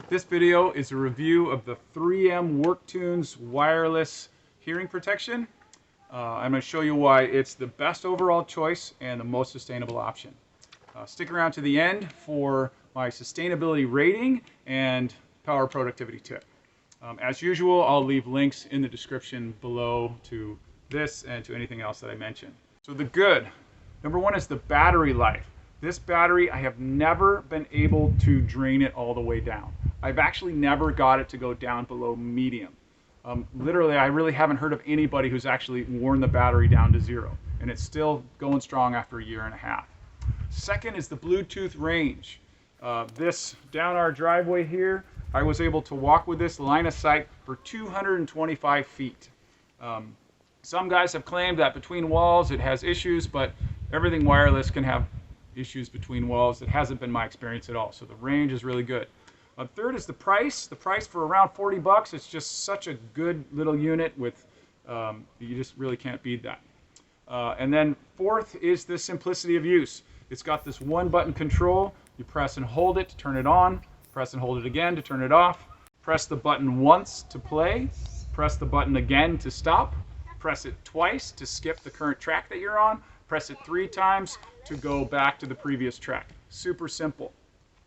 This video is a review of the 3M Worktunes wireless hearing protection. I'm going to show you why it's the best overall choice and the most sustainable option. Stick around to the end for my sustainability rating and power productivity tip. As usual, I'll leave links in the description below to this and to anything else that I mentioned. So the good. Number one is the battery life. This battery, I have never been able to drain it all the way down. I've actually never got it to go down below medium. Literally, I really haven't heard of anybody who's actually worn the battery down to zero, and it's still going strong after a year and a half. Second is the Bluetooth range. This down our driveway here, I was able to walk with this line of sight for 225 feet. Some guys have claimed that between walls it has issues, but everything wireless can have issues between walls. It hasn't been my experience at all, so the range is really good. Third is the price. The price for around 40 bucks. It's just such a good little unit with, you just really can't beat that. And then fourth is the simplicity of use. It's got this one button control. You press and hold it to turn it on, press and hold it again to turn it off, press the button once to play, press the button again to stop, press it twice to skip the current track that you're on, press it 3 times to go back to the previous track. Super simple.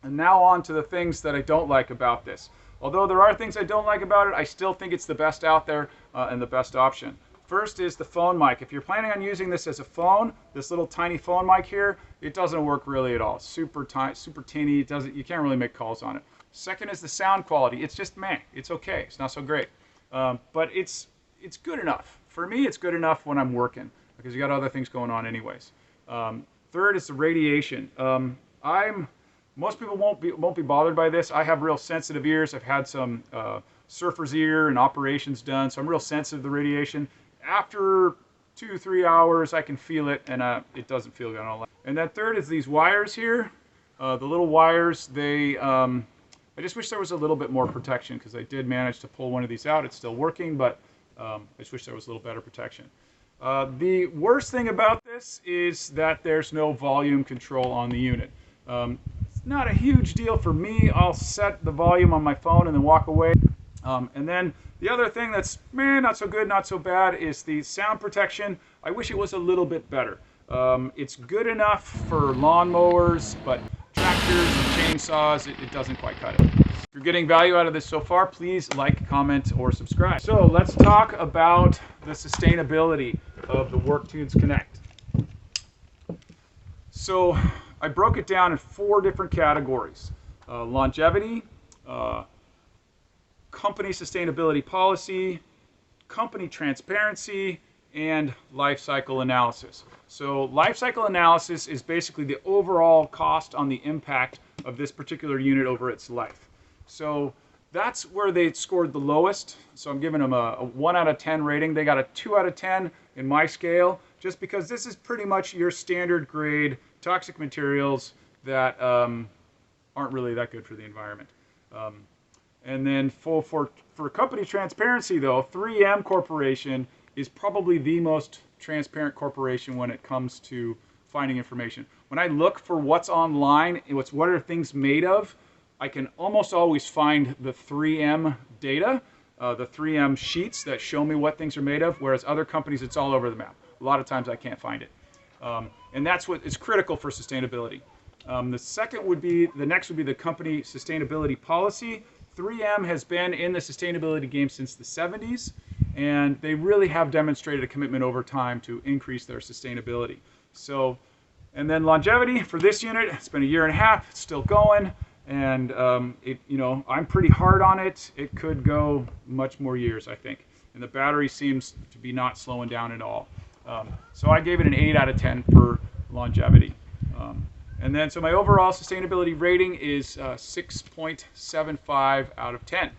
And now on to the things that I don't like about this. Although there are things I don't like about it, I still think it's the best out there and the best option. First is the phone mic. If you're planning on using this as a phone, this little tiny phone mic here, it doesn't work really at all. Super tiny, super tinny. You can't really make calls on it. Second is the sound quality. It's just meh. It's okay. It's not so great, but it's good enough. For me, it's good enough when I'm working because you got other things going on anyways. Third is the radiation. Most people won't be bothered by this. I have real sensitive ears. I've had some surfer's ear and operations done, so I'm real sensitive to the radiation. After 2-3 hours, I can feel it, and it doesn't feel good. I don't like it. And then third is these wires here. The little wires, I just wish there was a little bit more protection because I did manage to pull one of these out. It's still working, but I just wish there was a little better protection. The worst thing about this is that there's no volume control on the unit. It's not a huge deal for me. I'll set the volume on my phone and then walk away. And then the other thing that's not so good, not so bad is the sound protection. I wish it was a little bit better. It's good enough for lawnmowers, but tractors and chainsaws, it doesn't quite cut it. If you're getting value out of this so far, please like, comment, or subscribe. So let's talk about the sustainability of the Worktunes Connect. So I broke it down in 4 different categories. Longevity, company sustainability policy, company transparency, and life cycle analysis. So life cycle analysis is basically the overall cost on the impact of this particular unit over its life. So that's where they scored the lowest. So I'm giving them a 1 out of 10 rating. They got a 2 out of 10 in my scale, just because this is pretty much your standard grade toxic materials that aren't really that good for the environment. And then for company transparency, though, 3M Corporation is probably the most transparent corporation when it comes to finding information. When I look for what's online, what are things made of, I can almost always find the 3M data, the 3M sheets that show me what things are made of, whereas other companies, it's all over the map. A lot of times I can't find it. And that's what is critical for sustainability. The next would be the company sustainability policy. 3M has been in the sustainability game since the 70s, and they really have demonstrated a commitment over time to increase their sustainability. So, and then longevity for this unit, it's been a year and a half, it's still going, and I'm pretty hard on it. It could go much more years, I think, and the battery seems to be not slowing down at all. So I gave it an 8 out of 10 for longevity. And then, so my overall sustainability rating is 6.75 out of 10.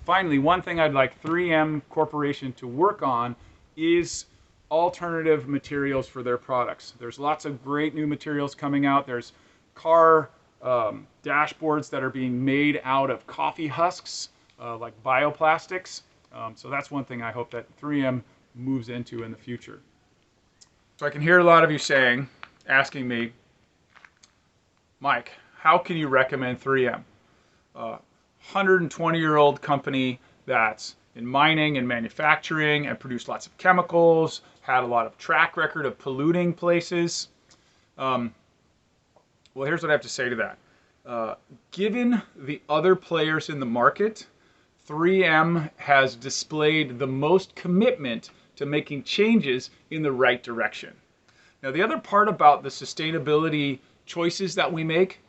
Finally, one thing I'd like 3M Corporation to work on is alternative materials for their products. There's lots of great new materials coming out. There's car dashboards that are being made out of coffee husks, like bioplastics. So that's one thing I hope that 3M moves into in the future. So I can hear a lot of you asking me, Mike, how can you recommend 3M? 120-year-old company that's in mining and manufacturing and produced lots of chemicals, had a lot of track record of polluting places. Well, here's what I have to say to that. Given the other players in the market, 3M has displayed the most commitment to making changes in the right direction. Now, the other part about the sustainability choices that we make,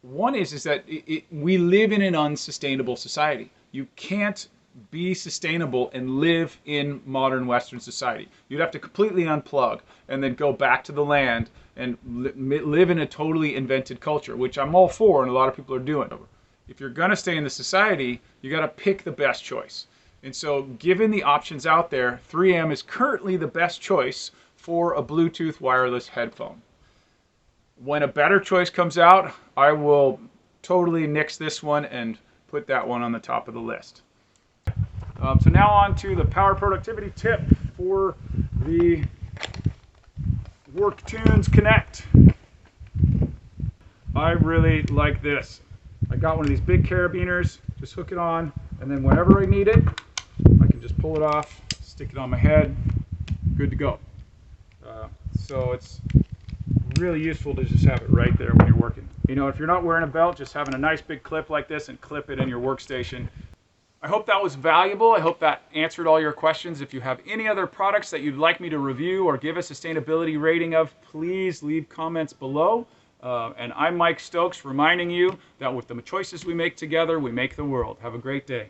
one is that we live in an unsustainable society. You can't be sustainable and live in modern Western society. You'd have to completely unplug and then go back to the land and live in a totally invented culture, which I'm all for and a lot of people are doing. If you're going to stay in the society, you got to pick the best choice. And so given the options out there, 3M is currently the best choice for a Bluetooth wireless headphone. When a better choice comes out, I will totally nix this one and put that one on the top of the list. So now on to the power productivity tip for the Worktunes Connect. I really like this. I got one of these big carabiners, just hook it on, and then whenever I need it, I can just pull it off, stick it on my head, good to go. So it's really useful to just have it right there when you're working. You know, if you're not wearing a belt, just having a nice big clip like this and clip it in your workstation. I hope that was valuable. I hope that answered all your questions. If you have any other products that you'd like me to review or give a sustainability rating of, please leave comments below. And I'm Mike Stokes, reminding you that with the choices we make together, we make the world. Have a great day.